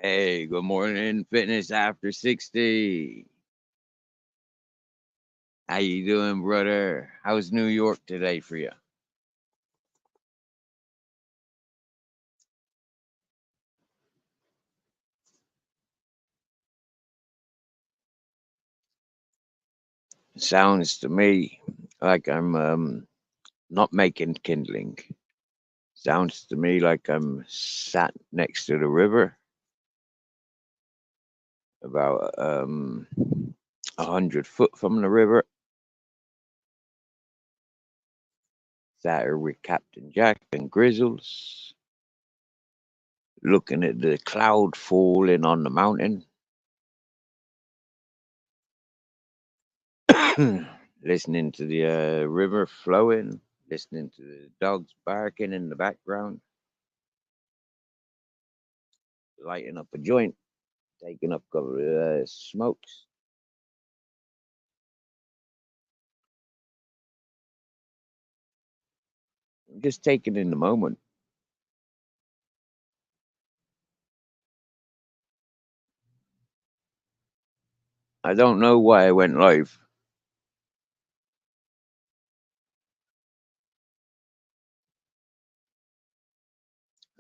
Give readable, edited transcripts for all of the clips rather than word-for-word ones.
Hey, good morning, Fitness After 60. How you doing, brother? How's New York today for you? Sounds to me like I'm not making kindling. Sounds to me like I'm sat next to the river, about 100 foot from the river. Sat here with Captain Jack and Grizzles, looking at the cloud falling on the mountain. Listening to the river flowing, listening to the dogs barking in the background, lighting up a joint, taking up a couple of smokes. Just taking in the moment. I don't know why I went live.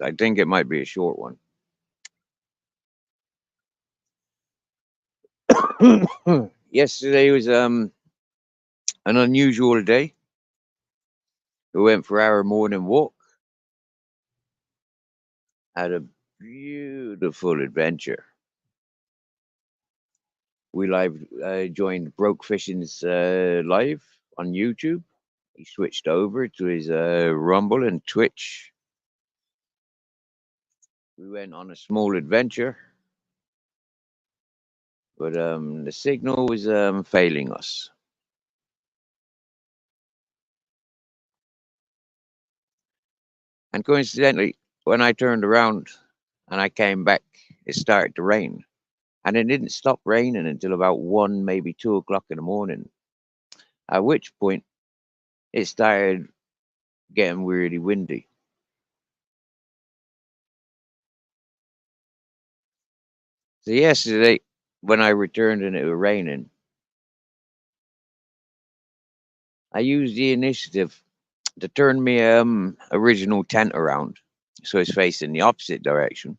I think it might be a short one. Yesterday was an unusual day. We went for our morning walk. Had a beautiful adventure. We live joined Broke Fishing's live on YouTube. He switched over to his Rumble and Twitch. We went on a small adventure, but the signal was failing us. And coincidentally, when I turned around and I came back, it started to rain. And it didn't stop raining until about 1, maybe 2 o'clock in the morning. At which point, it started getting really windy. So yesterday, when I returned and it was raining, I used the initiative to turn my original tent around so it's facing the opposite direction.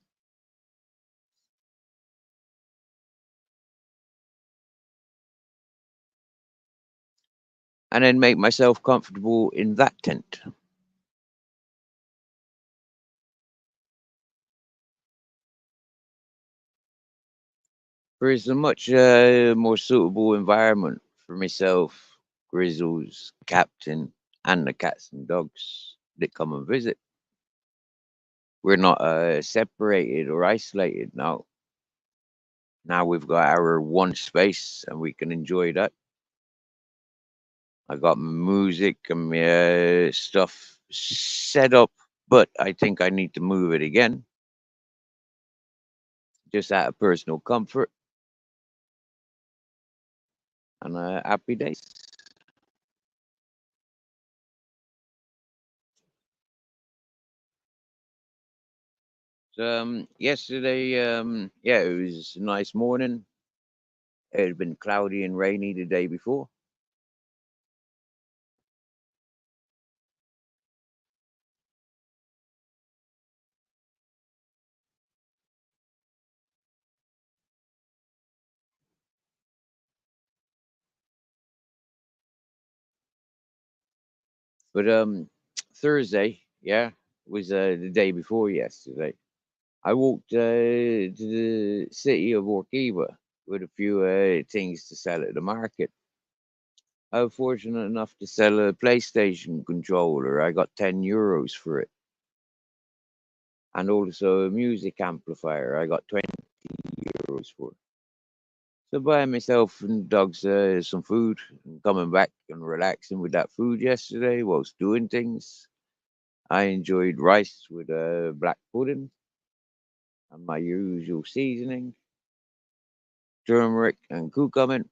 And then make myself comfortable in that tent. There is a much more suitable environment for myself, Grizzles, Captain, and the cats and dogs that come and visit. We're not separated or isolated now. Now we've got our one space and we can enjoy that. I got my music and my stuff set up, but I think I need to move it again, just out of personal comfort and happy days. So, yesterday, yeah, it was a nice morning. It had been cloudy and rainy the day before. But Thursday, yeah, was the day before yesterday. I walked to the city of Orkiva with a few things to sell at the market. I was fortunate enough to sell a PlayStation controller. I got €10 for it. And also a music amplifier. I got €20 for it. So buying myself and dogs some food and coming back and relaxing with that food yesterday whilst doing things. I enjoyed rice with black pudding and my usual seasoning, turmeric and cucumber.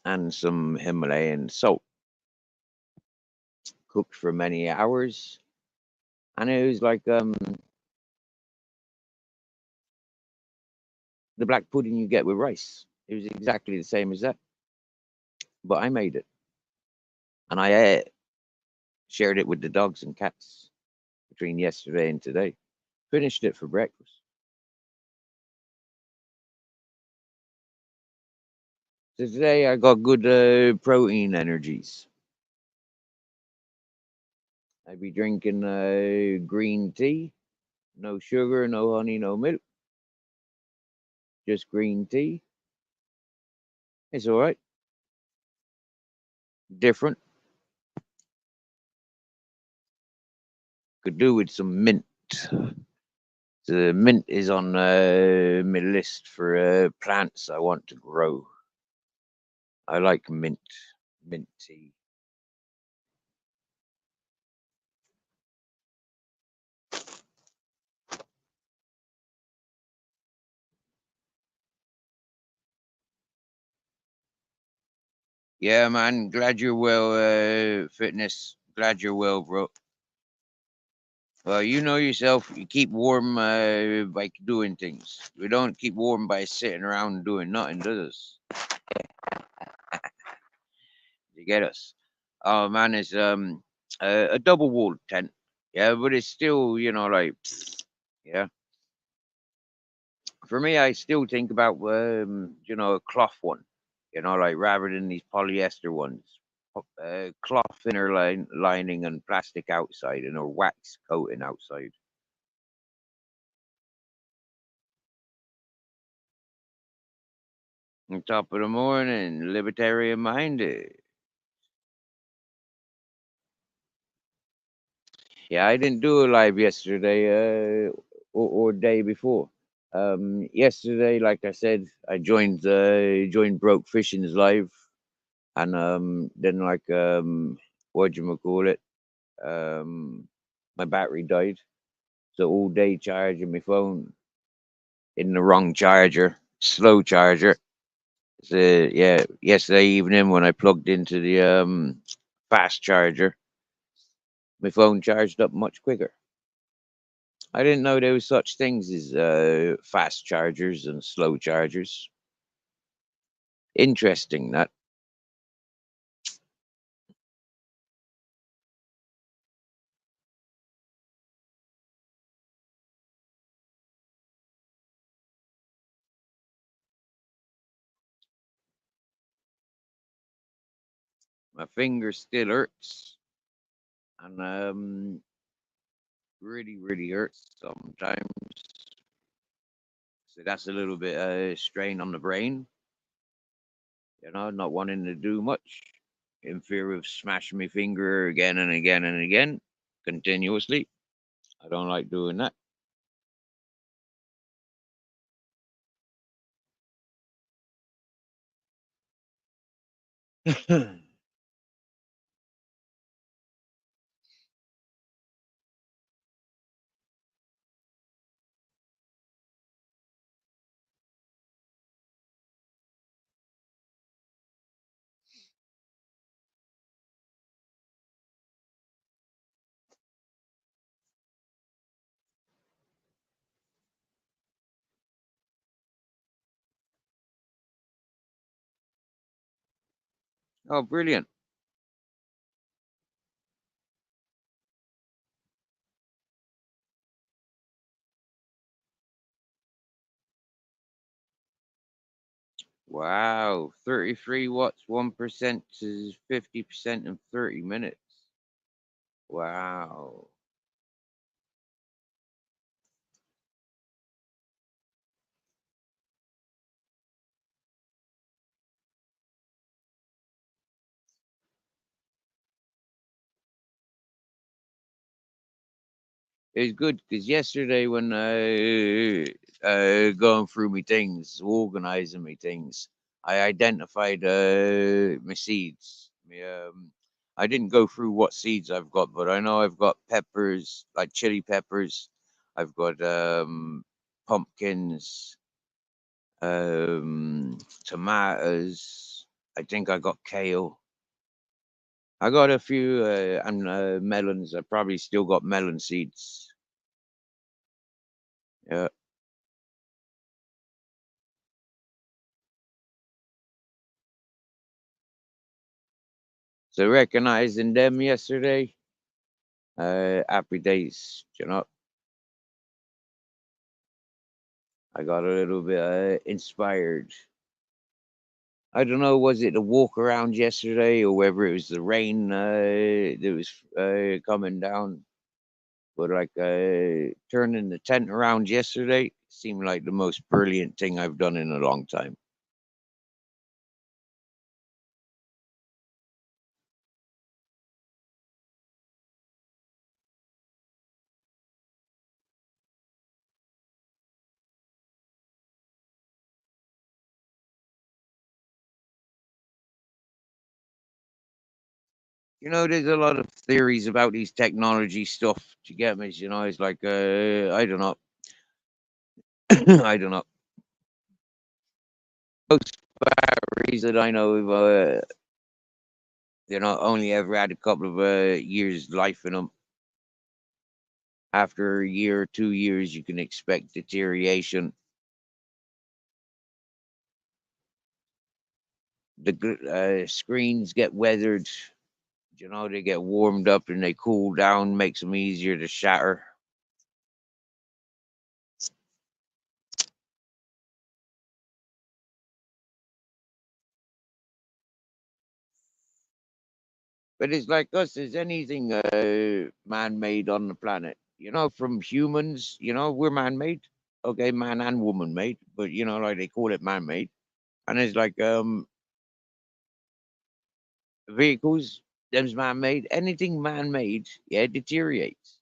and some Himalayan salt, cooked for many hours. And it was like the black pudding you get with rice. It was exactly the same as that, but I made it, and I shared it with the dogs and cats between yesterday and today. Finished it for breakfast. So today I got good protein energies. I be drinking green tea, no sugar, no honey, no milk, just green tea. It's all right, different. Could do with some mint. The mint is on my list for plants I want to grow. I like mint tea. Yeah, man. Glad you're well, fitness. Glad you're well, bro. Well, you know yourself. You keep warm by doing things. We don't keep warm by sitting around doing nothing, does us? You get us? Oh man, it's a double walled tent. Yeah, but it's still, like, yeah. For me, I still think about a cloth one. Like rather than these polyester ones. Cloth inner lining and plastic outside, and a wax coating outside. On top of the morning, libertarian minded. Yeah, I didn't do a live yesterday, or day before. Yesterday, like I said, I joined Broke Fishing's live, and then what you call it? My battery died, so all day charging my phone in the wrong charger, slow charger. So yeah, yesterday evening when I plugged into the fast charger, my phone charged up much quicker. I didn't know there was such things as fast chargers and slow chargers. Interesting that. My finger still hurts, and really, really hurts sometimes. So that's a little bit strain on the brain. Not wanting to do much, in fear of smashing my finger again and again and again, continuously. I don't like doing that. Oh, brilliant. Wow. 33 watts, 1% to 50% in 30 minutes. Wow. It's good because yesterday when going through me things, organizing me things, I identified my seeds. I didn't go through what seeds I've got, but I know I've got peppers, like chili peppers. I've got pumpkins, tomatoes. I think I got kale. I got a few and melons. I probably still got melon seeds. Yeah. So recognizing them yesterday, happy days. You know, I got a little bit inspired. I don't know, was it the walk around yesterday or whether it was the rain that was coming down? But like turning the tent around yesterday seemed like the most brilliant thing I've done in a long time. You know, there's a lot of theories about these technology stuff. Do you get me? You know, it's like I don't know, I don't know. Most batteries that I know of, only ever had a couple of years life in them. After a year or 2 years, you can expect deterioration. The screens get weathered. You know, they get warmed up and they cool down, makes them easier to shatter. But it's like us, is anything man-made on the planet? You know, from humans, we're man-made. Okay, man and woman made, but like they call it man-made. And it's like vehicles, them's man-made. Anything man-made, yeah, deteriorates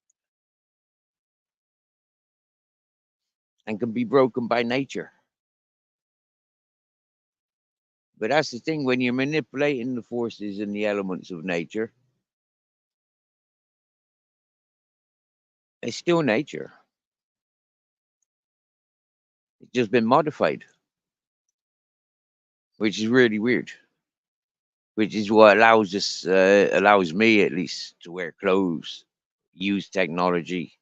and can be broken by nature. But that's the thing, when you're manipulating the forces and the elements of nature, it's still nature. It's just been modified, which is really weird. Which is what allows me at least to wear clothes, use technology.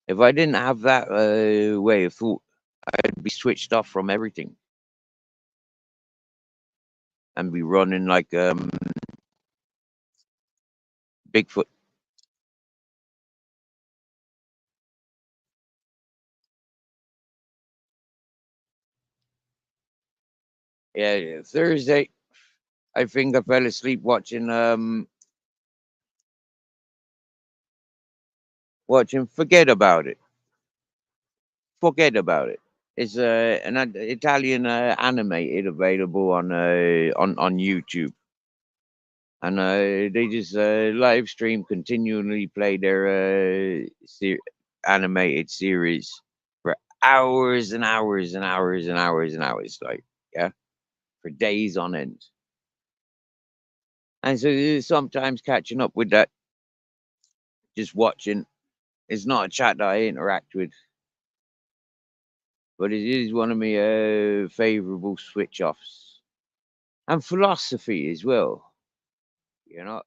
If I didn't have that way of thought, I'd be switched off from everything and be running like Bigfoot. Yeah, Thursday, I think I fell asleep watching Forget About It. Forget About It. It's an Italian animated available on YouTube. And they just live stream continually play their animated series for hours and hours and hours and hours and hours, like, yeah, for days on end. And so sometimes catching up with that, just watching, it's not a chat that I interact with, but it is one of my favorable switch offs. And philosophy as well, you know.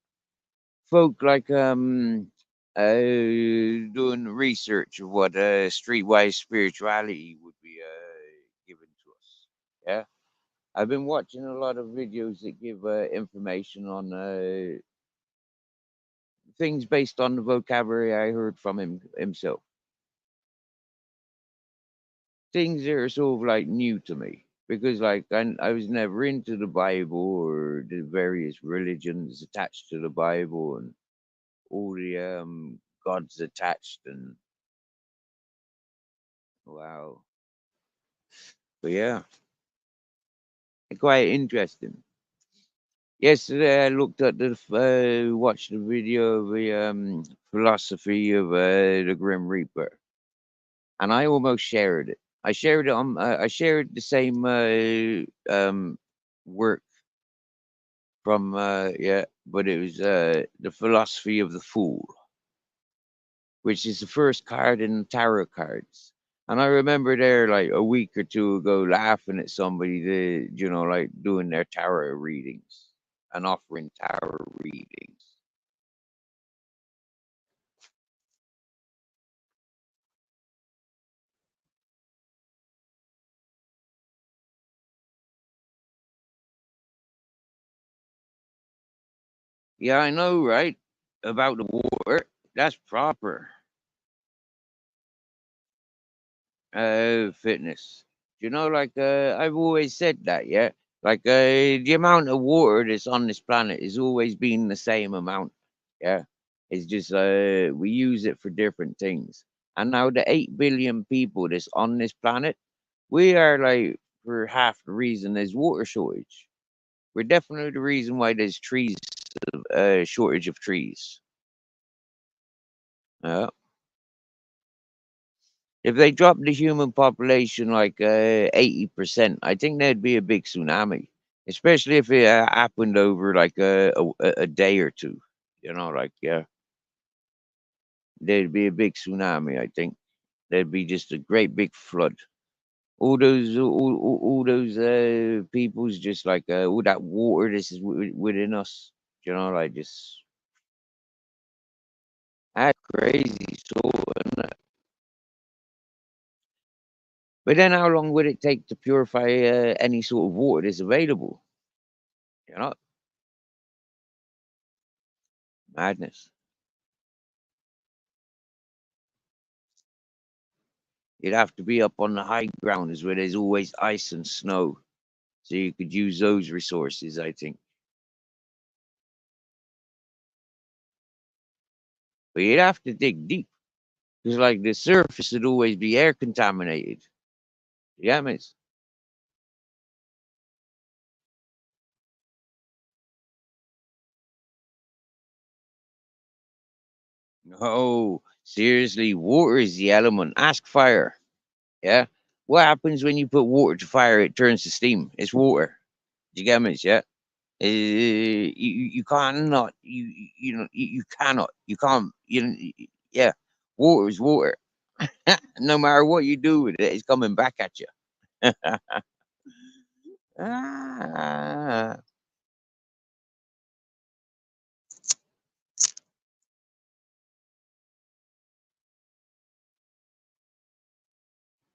Folk like doing research of what streetwise spirituality would be given to us. Yeah, I've been watching a lot of videos that give information on things based on the vocabulary I heard from himself. Things that are sort of like new to me because like I was never into the Bible or the various religions attached to the Bible and all the gods attached and wow. But yeah, quite interesting. Yesterday, I looked at watched the video of the philosophy of the Grim Reaper, and I almost shared it. I shared the same work from yeah, but it was the philosophy of the Fool, which is the first card in the tarot cards. And I remember there like a week or two ago laughing at somebody that, like doing their tarot readings and offering tarot readings. Yeah, I know, right? About the water. That's proper. Fitness. Like I've always said that, yeah. Like the amount of water that's on this planet has always been the same amount. Yeah. It's just we use it for different things. And now the 8 billion people that's on this planet, we are like for half the reason there's water shortage. We're definitely the reason why there's trees shortage of trees. Yeah. If they dropped the human population like 80%, I think there'd be a big tsunami, especially if it happened over like a day or two. Like, yeah, there'd be a big tsunami, I think. There'd be just a great big flood. All those people's just like all that water this is within us. Like just that's crazy. So, but then how long would it take to purify any sort of water that's available? You know, madness. You'd have to be up on the high grounds where there's always ice and snow, so you could use those resources, I think. But you'd have to dig deep because, like, the surface would always be air contaminated. Yeah, miss. No, seriously, water is the element. Ask fire. Yeah, what happens when you put water to fire? It turns to steam. It's water. Do you get me? Yeah. You cannot you cannot you can't yeah, water is water. No matter what you do with it, it's coming back at you. Ah,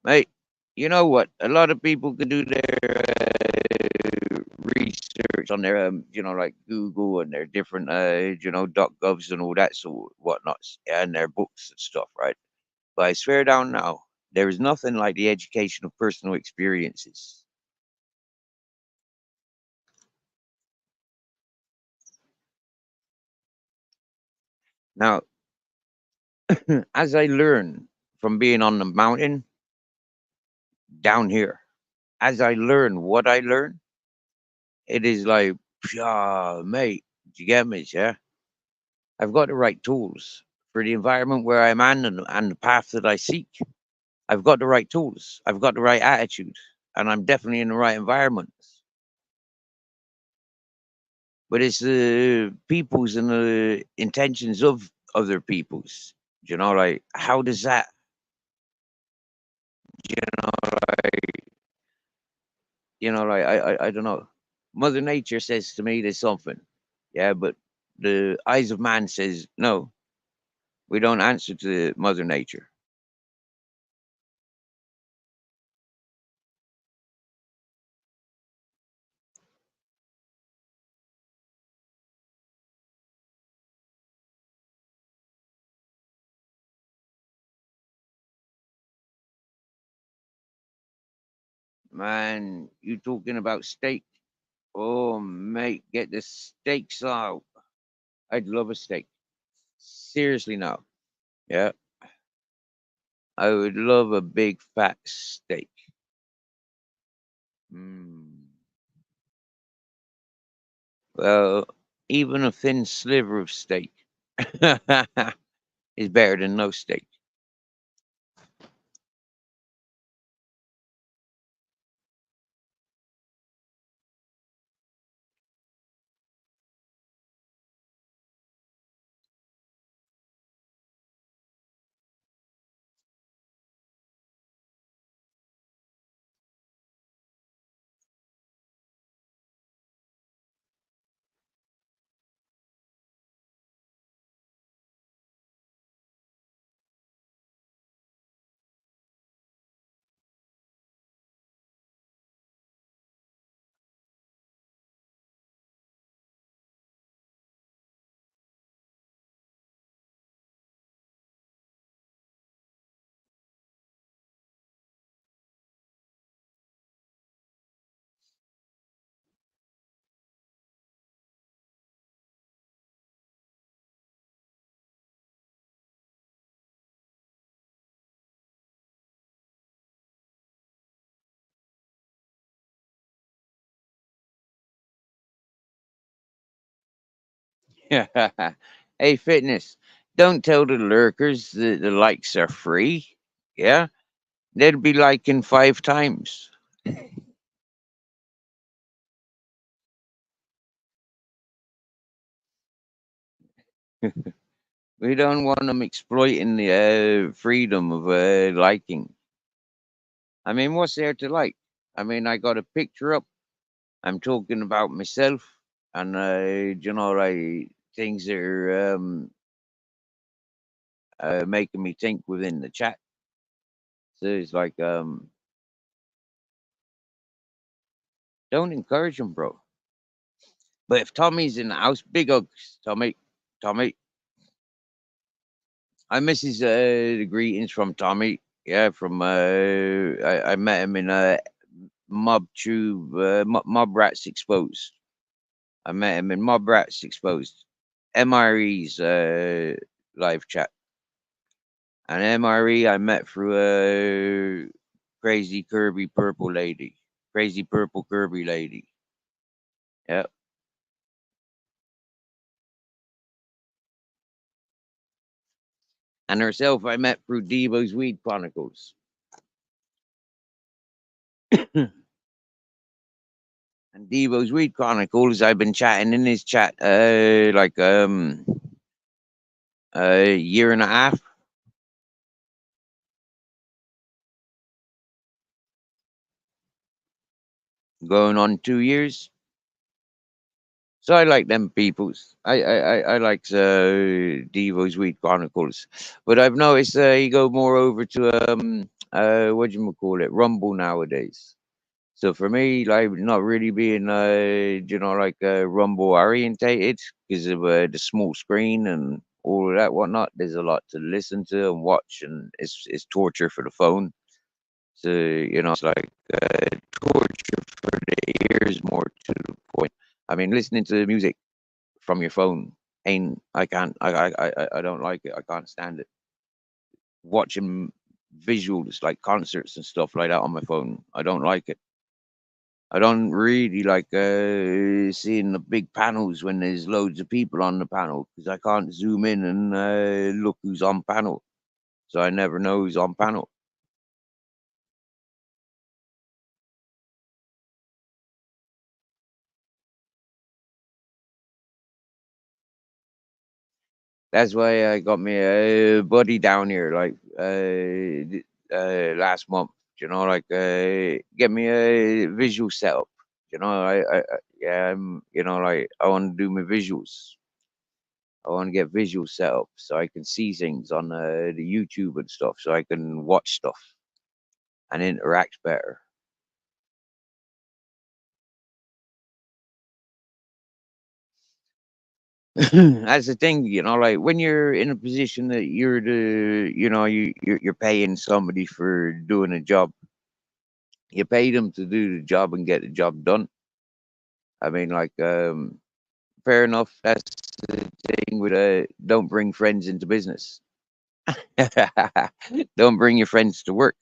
mate, you know what? A lot of people can do their research on their, like Google and their different, .govs and all that sort of whatnots, and their books and stuff, right? But I swear down now, there is nothing like the education of personal experiences. Now, as I learn from being on the mountain down here, as I learn what I learn, it is like, yeah, mate, do you get me? Yeah, I've got the right tools for the environment where I'm in and the path that I seek. I've got the right tools. I've got the right attitude, and I'm definitely in the right environment. But it's the people's and the intentions of other people's. Like how does that? Like like I don't know. Mother Nature says to me there's something, yeah, but the eyes of man says no. We don't answer to Mother Nature. Man, you talking about steak? Oh, mate, get the steaks out. I'd love a steak. Seriously, now. Yeah, I would love a big fat steak. Mm. Well, even a thin sliver of steak is better than no steak. Hey, fitness. Don't tell the lurkers that the likes are free. Yeah, they'd be liking 5 times. We don't want them exploiting the freedom of liking. I mean, what's there to like? I mean, I got a picture up. I'm talking about myself, and like things that are making me think within the chat. So it's like, don't encourage them, bro. But if Tommy's in the house, big hugs, Tommy, Tommy. I miss his the greetings from Tommy. Yeah, from I met him in Mob Tube, Mob Rats Exposed. I met him in Mob Rats Exposed, MRE's live chat, and MRE I met through Crazy Kirby Purple Lady, Crazy Purple Kirby Lady. Yeah, and herself I met through Devo's Weed Chronicles. And Devo's Weed Chronicles, I've been chatting in his chat like a year and a half, going on 2 years. So I like them peoples. I like Devo's Weed Chronicles, but I've noticed he go more over to what do you call it, Rumble nowadays. So for me, like not really being like Rumble orientated because of the small screen and all of that whatnot. There's a lot to listen to and watch, and it's torture for the phone. So it's like torture for the ears more to the point. I mean, listening to music from your phone ain't. I can't. I don't like it. I can't stand it. Watching visuals like concerts and stuff like that on my phone, I don't like it. I don't really like seeing the big panels when there's loads of people on the panel because I can't zoom in and look who's on panel. So I never know who's on panel. That's why I got me a buddy down here like last month. Like get me a visual setup. Yeah, like I want to do my visuals. I want to get visual set up so I can see things on the YouTube and stuff, so I can watch stuff and interact better. That's the thing, like when you're in a position that you're you're paying somebody for doing a job, you pay them to do the job and get the job done. I mean, like, fair enough. That's the thing with don't bring friends into business. Don't bring your friends to work.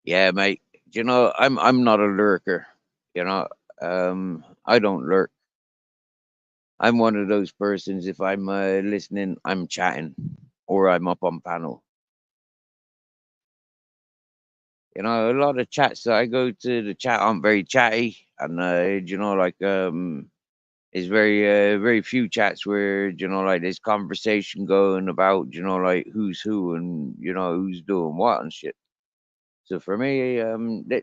Yeah, mate. I'm not a lurker. You know, I don't lurk. I'm one of those persons. If I'm listening, I'm chatting, or I'm up on panel. A lot of chats that I go to, the chat aren't very chatty, and like it's very few chats where like there's conversation going about like who's who and who's doing what and shit. So for me,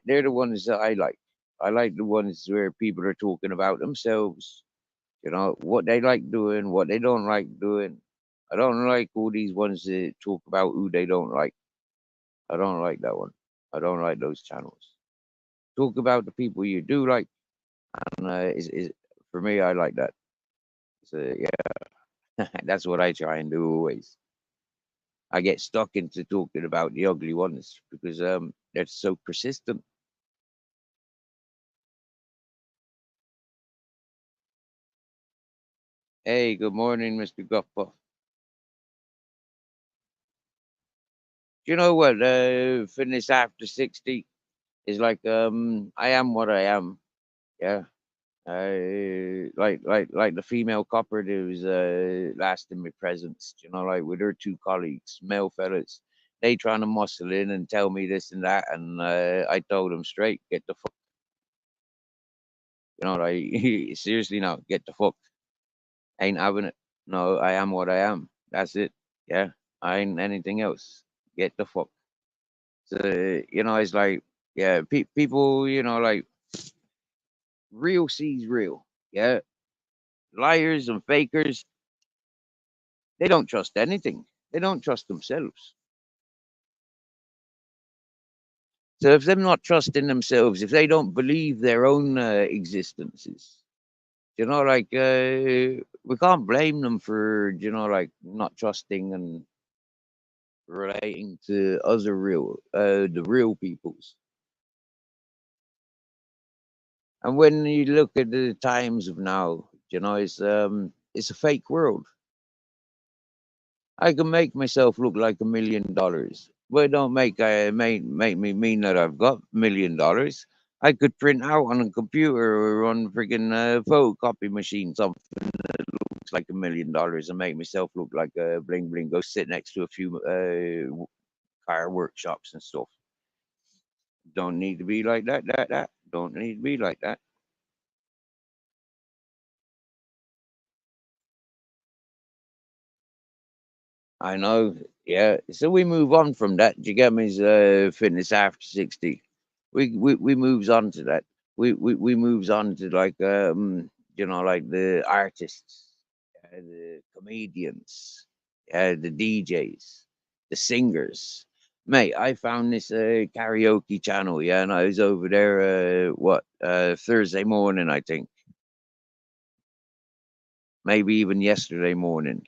they're the ones that I like. I like the ones where people are talking about themselves, what they like doing, what they don't like doing. I don't like all these ones that talk about who they don't like. I don't like that one. I don't like those channels. Talk about the people you do like, and is for me, I like that. So yeah, that's what I try and do always. I get stuck into talking about the ugly ones because they're so persistent. Hey, good morning, Mr. Guffa. Do you know what? Fitness after 60 is like. I am what I am. Yeah. Like the female copper that was last in my presence, you know, like with her two colleagues, male fellas. They trying to muscle in and tell me this and that, and I told them straight, get the fuck, you know, like seriously now, get the fuck. Ain't having it. No, I am what I am. That's it. Yeah, I ain't anything else. Get the fuck. So you know, it's like, yeah, people, you know, like real sees real. Yeah, liars and fakers, they don't trust anything. They don't trust themselves. So if they're not trusting themselves, if they don't believe their own existences, you know, like we can't blame them for, you know, like not trusting and relating to other the real peoples. And when you look at the times of now, you know, it's a fake world. I can make myself look like $1 million, but it don't make me mean that I've got $1 million. I could print out on a computer or on freaking photocopy machine something that looks like $1 million and make myself look like a bling bling. Go sit next to a few car workshops and stuff. Don't need to be like that. Don't need to be like that. I know. Yeah. So we move on from that. Do you get me? Fitness after 60. We moves on to that. We moves on to like you know, like the artists, the comedians, the DJs, the singers. Mate, I found this karaoke channel, yeah, and I was over there Thursday morning, I think. Maybe even yesterday morning.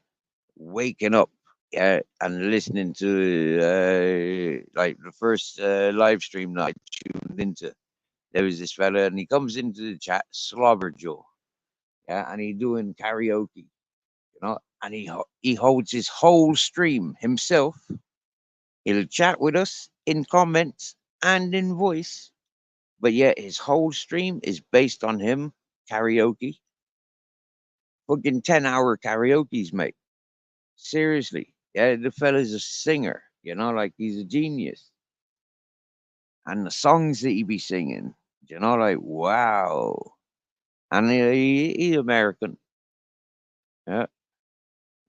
Waking up, yeah, and listening to like the first live stream that I tuned into. There was this fella, and he comes into the chat, Slobberjaw, yeah, and he doing karaoke, you know, and he holds his whole stream himself. He'll chat with us in comments and in voice, but yet his whole stream is based on him karaoke, fucking 10-hour karaoke's, mate. Seriously. Yeah, the fella's a singer, you know, like he's a genius. And the songs that he be singing, you know, like wow. And he's American. Yeah,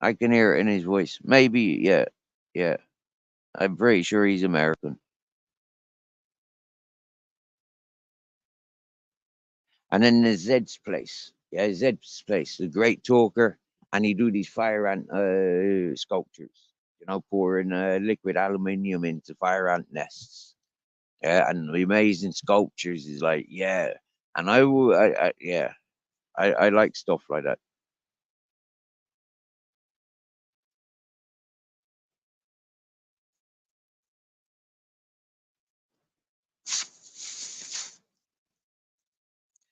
I can hear it in his voice. Maybe, yeah, yeah. I'm pretty sure he's American. And then there's Zed's place. Yeah, Zed's place, the great talker, and he do these fire ant sculptures. You know, pouring liquid aluminium into fire ant nests. Yeah, and the amazing sculptures is like, yeah. And yeah, I like stuff like that.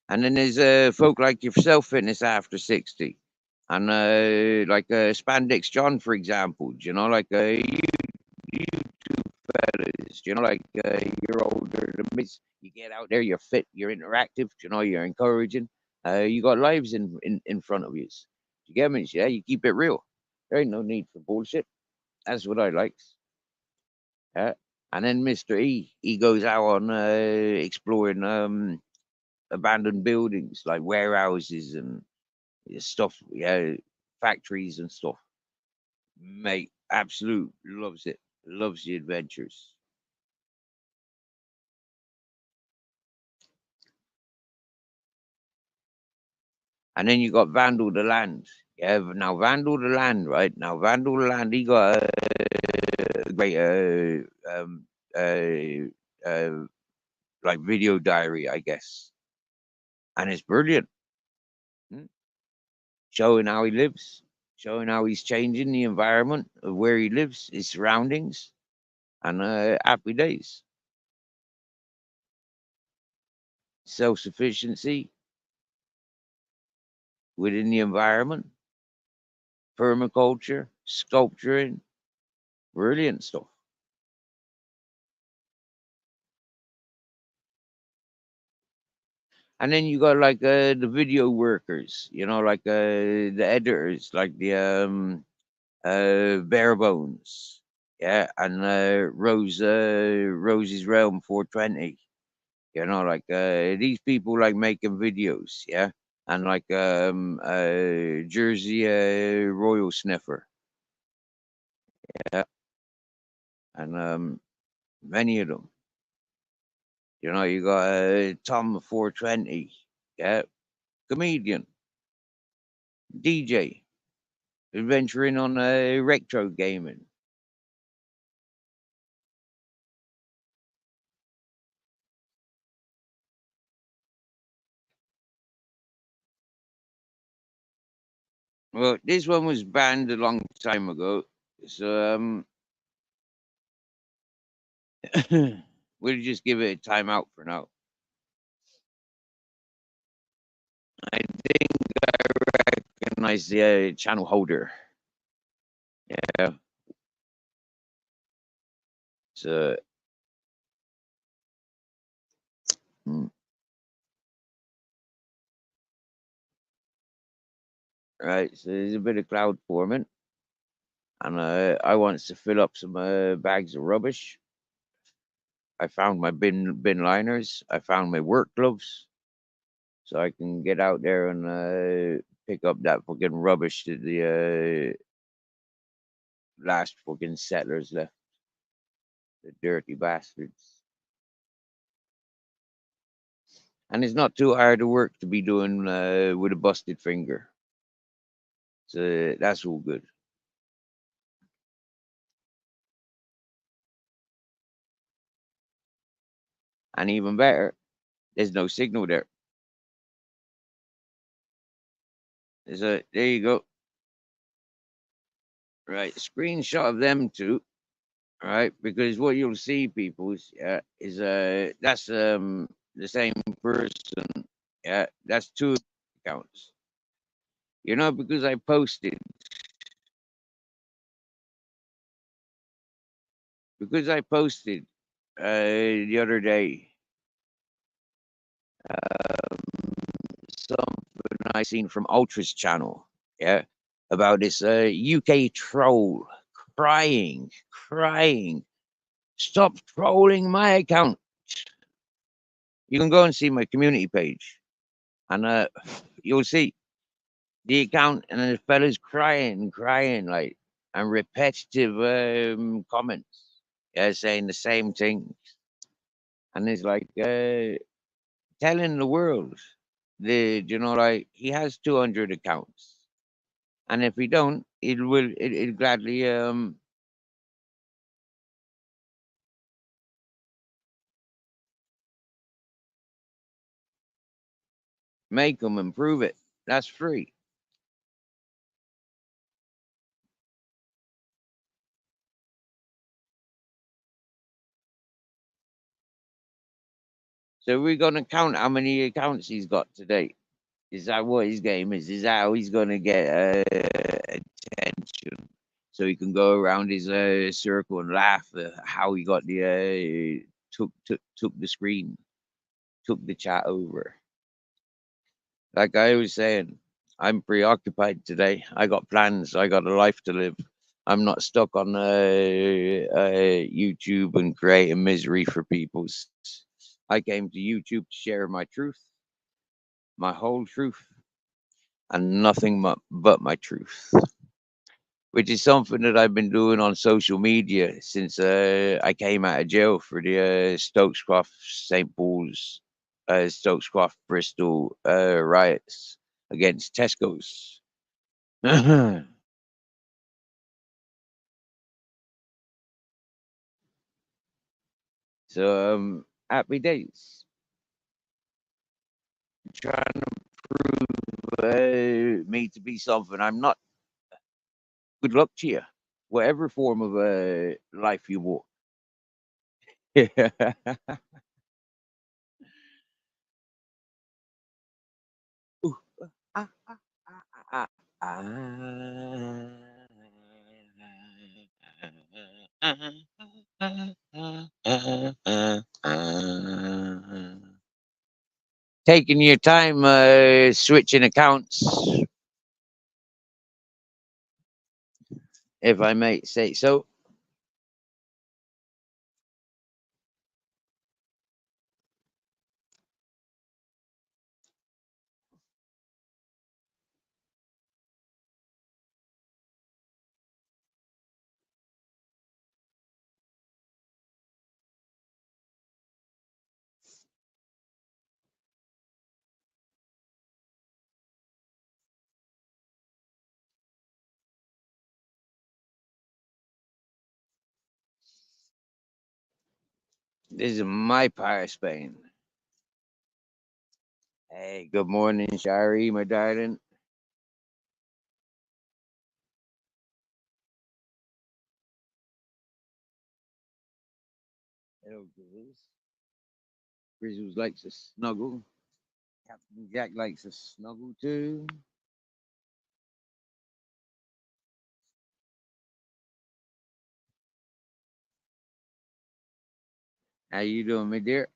And then there's folk like yourself, fitness after 60, and like Spandex John, for example. You know, like you fellas. You know, like you're older than me. You get out there, you're fit, you're interactive. You know, you're encouraging. You got lives in front of you. You get me? Yeah, you keep it real. There ain't no need for bullshit. That's what I like. Yeah. And then Mr. he goes out on exploring abandoned buildings like warehouses and stuff, yeah, factories and stuff. Mate, absolute loves it, loves the adventures. And then you got Vandal the Land. Yeah, now Vandal the Land, right? Now Vandal the Land, he got a great uh, like video diary, I guess, and it's brilliant. Mm. Showing how he lives, showing how he's changing the environment of where he lives, his surroundings, and happy days. Self sufficiency within the environment, permaculture, sculpturing, brilliant stuff. And then you got like the video workers, you know, like the editors, like the Bare Bones, yeah, and Rose's Realm 420, you know, like these people like making videos, yeah, and like Jersey Royal Sniffer, yeah, and many of them, you know, you got Tom 420, yeah, comedian, DJ, adventuring on retro gaming. Well, this one was banned a long time ago, so we'll just give it a timeout for now. I think I recognize the channel holder. Yeah. So, mm, right. So there's a bit of cloud forming, and I want to fill up some bags of rubbish. I found my bin liners. I found my work gloves, so I can get out there and pick up that fucking rubbish that the last fucking settlers left. The dirty bastards. And it's not too hard of work to be doing with a busted finger. So that's all good. And even better, there's no signal there. There you go. Right, screenshot of them two. Right, because what you'll see, people, is that's the same person. Yeah, that's two accounts. You know, because I posted the other day something I seen from Ultra's channel, yeah, about this UK troll crying, stop trolling my account. You can go and see my community page, and you'll see the account, and the fella's crying, like, and repetitive comments, yeah, saying the same thing, and it's like telling the world, you know, like he has 200 accounts. And if we don't, it'll gladly make them improve it. That's free. So we're gonna count how many accounts he's got today. Is that what his game is? Is that how he's gonna get attention? So he can go around his circle and laugh at how he got the took the screen, took the chat over. Like I was saying, I'm preoccupied today. I got plans. I got a life to live. I'm not stuck on YouTube and creating misery for people. I came to YouTube to share my truth, my whole truth, and nothing but my truth, which is something that I've been doing on social media since I came out of jail for the Stokescroft St. Paul's, Stokescroft Bristol riots against Tesco's. So happy days. Trying to prove me to be something I'm not. Good luck to you, whatever form of life you walk. Ooh, ah, ah, ah, ah, ah. taking your time switching accounts, if I may say so. This is my part of Spain. Hey, good morning, Shari, my darling. Hello, Grizzles. Grizzles likes to snuggle. Captain Jack likes to snuggle too. How you doing, my dear?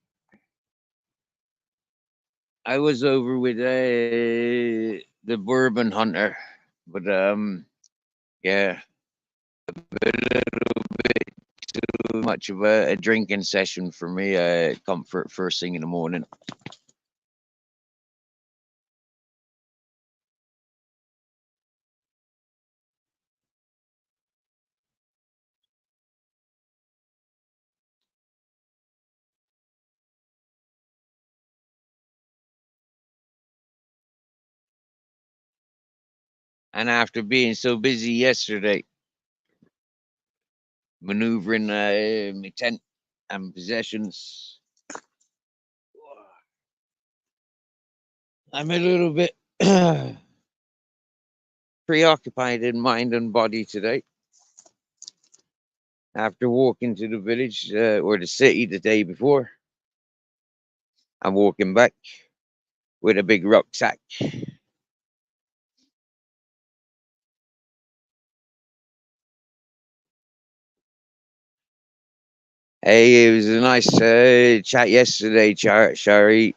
I was over with the bourbon hunter, but yeah, a little bit too much of a drinking session for me. Comfort first thing in the morning. And after being so busy yesterday, maneuvering my tent and possessions, I'm a little bit preoccupied in mind and body today. After walking to the village or the city the day before, I'm walking back with a big rucksack. Hey, it was a nice chat yesterday, Shari.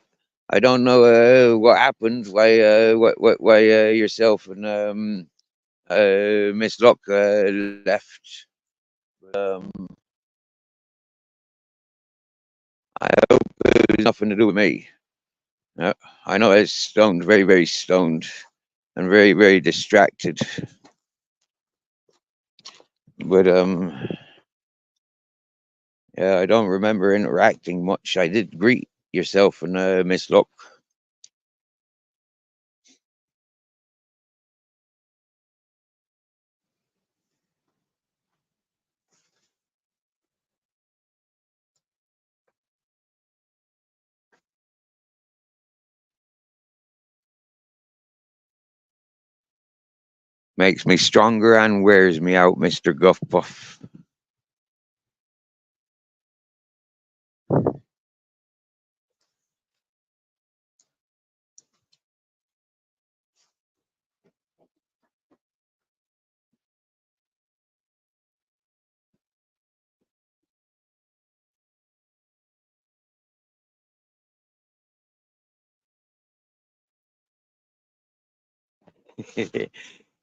I don't know what happened. Why yourself and Miss Locke left. Um, I hope it was nothing to do with me. Uh, I know I was stoned, very, very stoned, and very, very distracted. But yeah, I don't remember interacting much. I did greet yourself and Miss Locke. Makes me stronger and wears me out, Mister Guff Puff.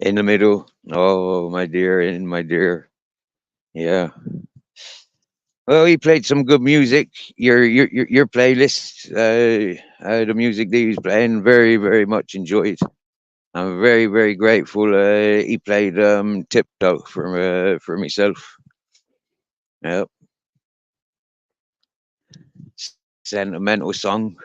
In the middle. Oh, my dear, and my dear. Yeah. Well, he played some good music. Your playlist, the music that he was playing, very very much enjoyed. I'm very very grateful. He played "Tiptoe" for myself. Yeah, sentimental song.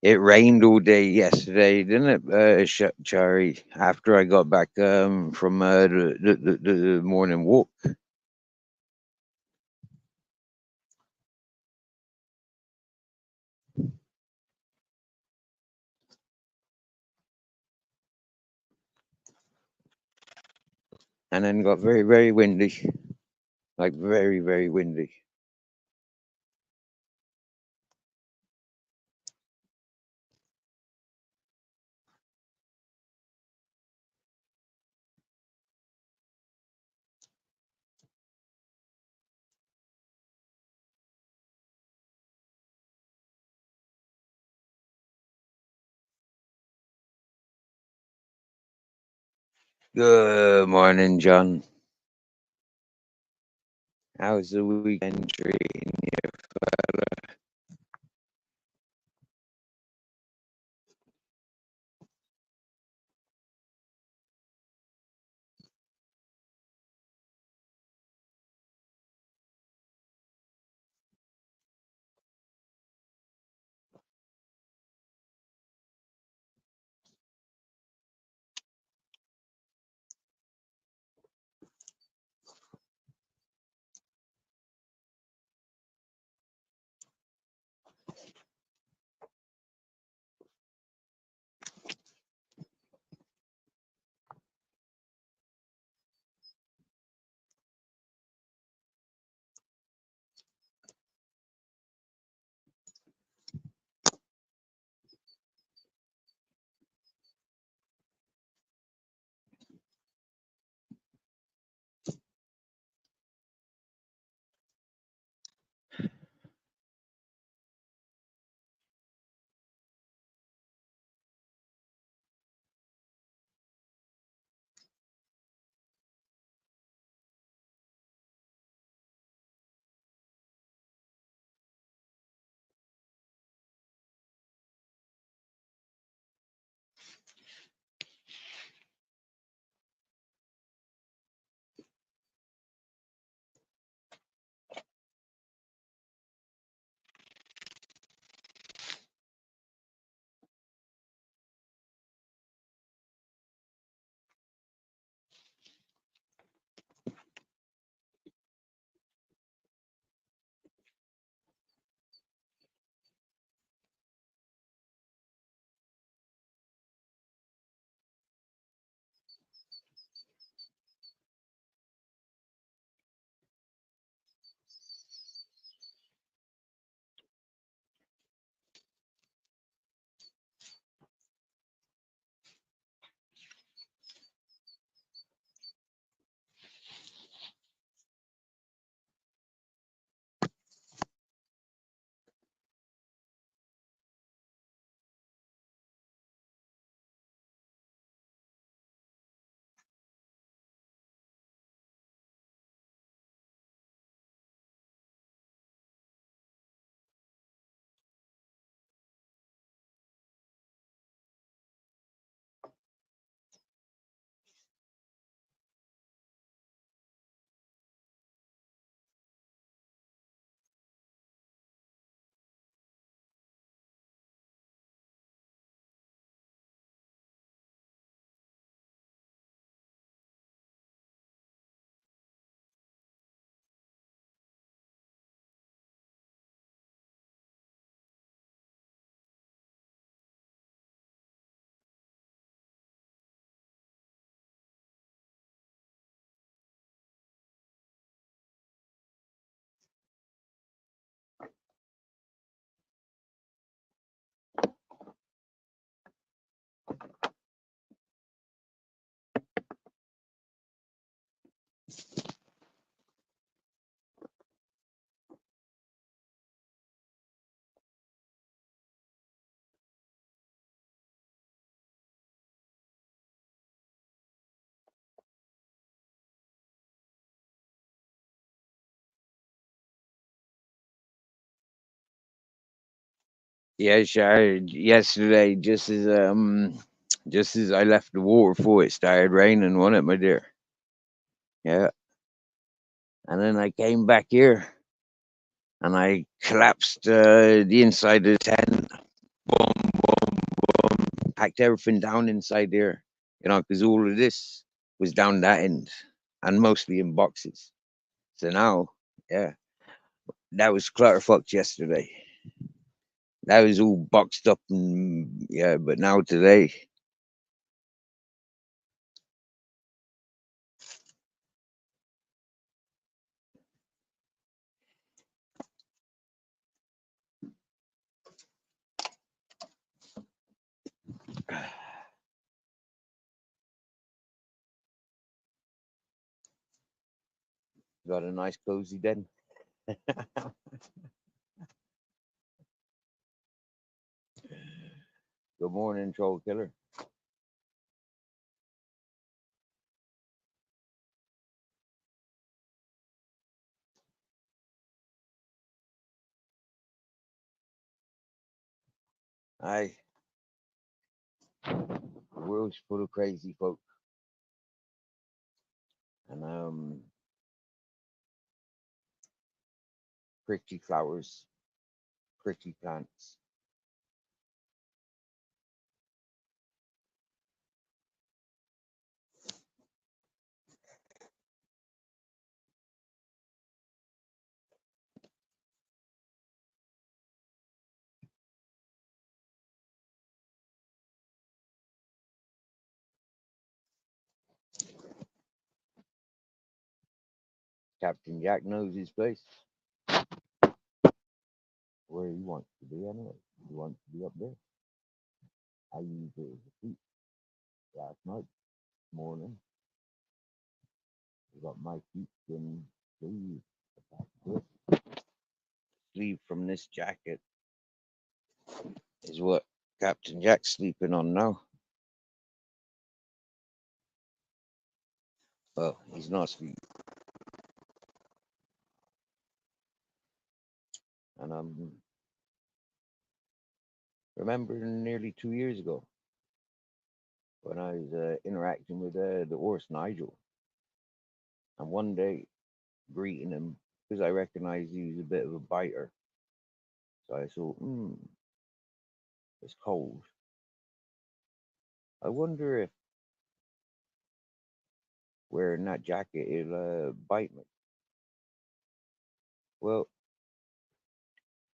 It rained all day yesterday, didn't it, Chari? After I got back from the morning walk, and then got very very windy, like very very windy. Good morning, John. How's the weekend treating you, fella? Yeah, sure. Yesterday, just as I left the waterfall, it started raining, wasn't it, my dear? Yeah. And then I came back here and I collapsed the inside of the tent. Boom, boom, boom. Packed everything down inside there, because all of this was down that end and mostly in boxes. So now, yeah, that was clutterfucked yesterday. That was all boxed up and yeah, but now today, got a nice cozy den. Good morning, troll killer. I the world's full of crazy folk, and pretty flowers, pretty plants. Captain Jack knows his place, where he wants to be anyway. He wants to be up there. I used it as a seat last night, morning. I got my sheepskin sleeve attached to it. Sleeve from this jacket is what Captain Jack's sleeping on now. Well, he's not sleeping. And I'm remembering nearly 2 years ago when I was interacting with the horse Nigel. And one day, greeting him, because I recognized he was a bit of a biter. So I thought, it's cold. I wonder if wearing that jacket it'll bite me. Well,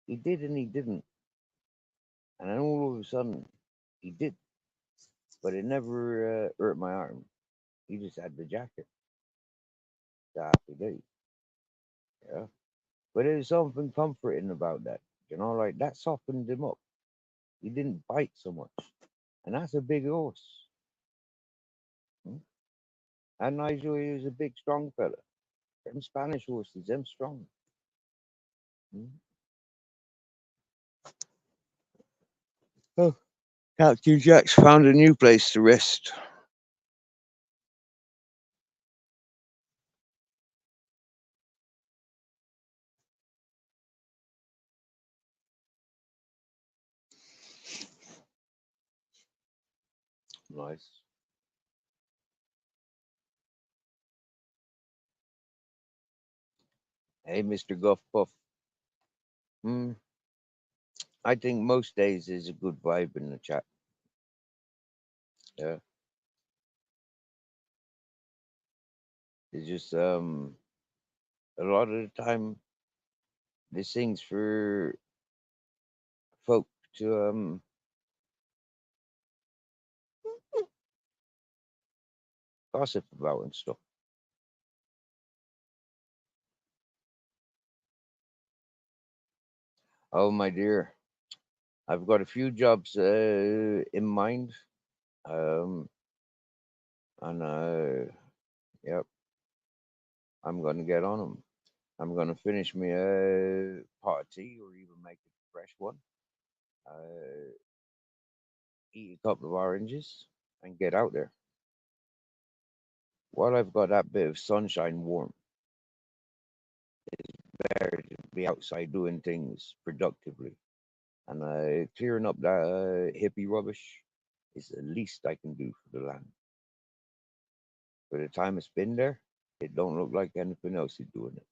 he did and he didn't. And then all of a sudden, he did. But it never hurt my arm. He just had the jacket. The happy day. Yeah. But there's something comforting about that. Like that softened him up. He didn't bite so much. And that's a big horse. Hmm? And Nigel is a big, strong fella. Them Spanish horses, them strong. Hmm? Oh, Captain Jack's found a new place to rest. Nice. Hey, Mr. Guff Puff. Hmm. I think most days there's a good vibe in the chat. Yeah. It's just a lot of the time there's things for folk to gossip about and stuff. Oh my dear. I've got a few jobs in mind. Um and yep, I'm gonna get on them. I'm gonna finish me a pot of tea or even make a fresh one. Uh, eat a couple of oranges and get out there. While I've got that bit of sunshine warm, better to be outside doing things productively. And clearing up that hippie rubbish is the least I can do for the land. For the time it's been there, it don't look like anything else is doing it.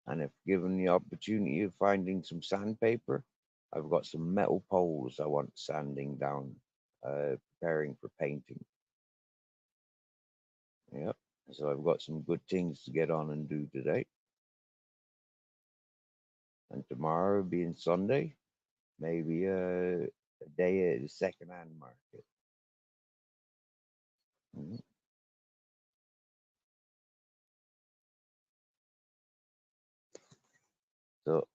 And if given the opportunity of finding some sandpaper, I've got some metal poles I want sanding down, preparing for painting. Yep. So I've got some good things to get on and do today. And tomorrow being Sunday, maybe a day at the second-hand market. Mhm. So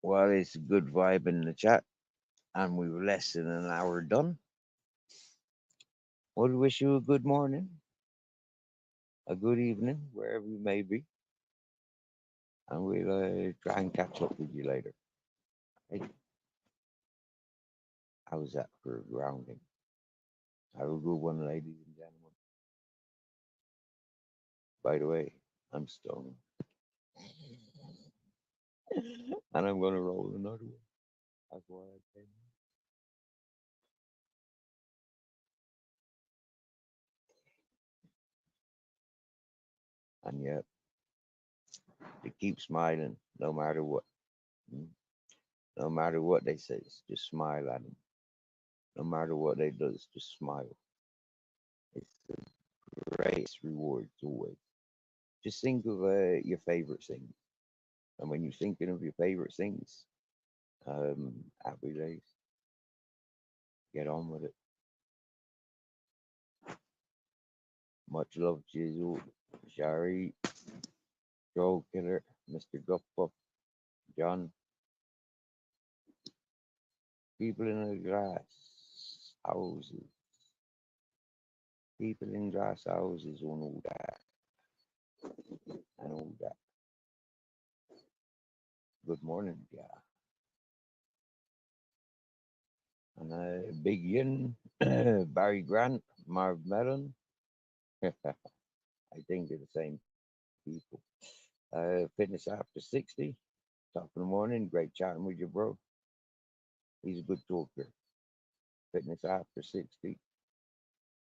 while it's a good vibe in the chat, and we were less than an hour done, I would wish you a good morning, a good evening, wherever you may be, and we'll try and catch up with you later. Hey, how's that for grounding? Have a good one, ladies and gentlemen. By the way, I'm stoned. And I'm gonna roll another one. That's why I came. And yet, to keep smiling no matter what. Mm. No matter what they say, just smile at them. No matter what they does, just smile. It's the greatest rewards always. Just think of your favorite things, and when you're thinking of your favorite things, happy days. Get on with it. Much love to you, Shari, Joe Killer, Mr. Guppup, John. People in the glass houses. People in glass houses and all that and all that. Good morning, yeah. And Big Yin, Barry Grant, Marv Mellon. I think they're the same people. Fitness after 60. Top of the morning. Great chatting with you, bro. He's a good talker. Fitness after 60.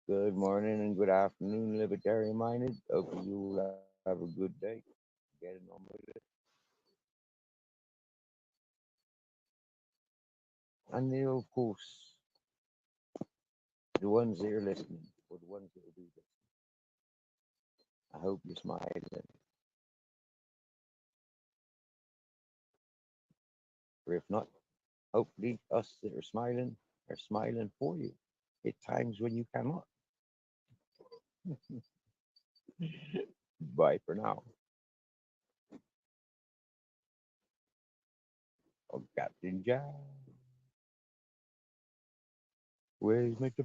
Good morning and good afternoon, libertarian minded. Hope you have a good day. Getting on with it. And you know, of course, the ones that are listening, or the ones that will be listening, I hope you're smiling. Or if not, hopefully us that are smiling for you at times when you cannot. Bye for now. Oh, Captain Jack. Where's Mr.